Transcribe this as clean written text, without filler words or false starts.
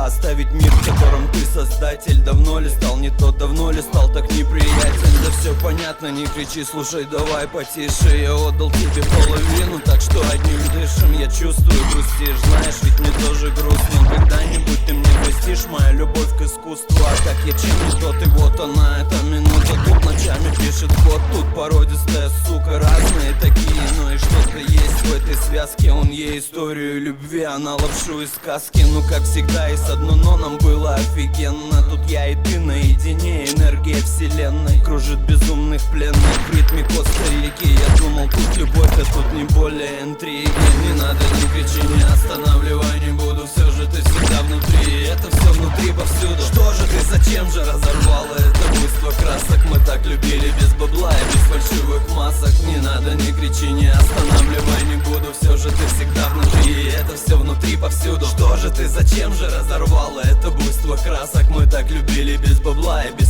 оставить мир, в котором ты создатель. Давно ли стал не тот, давно ли стал так неприятен? Да все понятно, не кричи, слушай, давай потише. Я отдал тебе половину, так что одним дышим. Я чувствую, грустишь, знаешь, ведь мне тоже грустно. Когда-нибудь ты мне простишь моя любовь к искусству. А так я чем не тот, и вот она, эта минута. Тут ночами пишет код, тут породистая сука. Разные такие, но и что-то есть в этой связке. Он ей историю любви, она лапшу из сказки. Ну как всегда есть одно но, нам было офигенно. Тут я и ты наедине, энергия вселенной кружит безумных пленных в ритме Коста-Рики. Я думал, тут любовь, а тут не более интриги. Не надо, не кричи, не останавливай, не буду. Все же ты всегда внутри, это все внутри повсюду. Что же ты, зачем же разорвала это буйство красок? Мы так любили без бабла и без фальшивых масок. Не надо, не кричи, не останавливай, не буду. Все же ты всегда внутри, это все внутри повсюду. Что же ты, зачем же разорвала это буйство красок? Мы так любили без бабла и без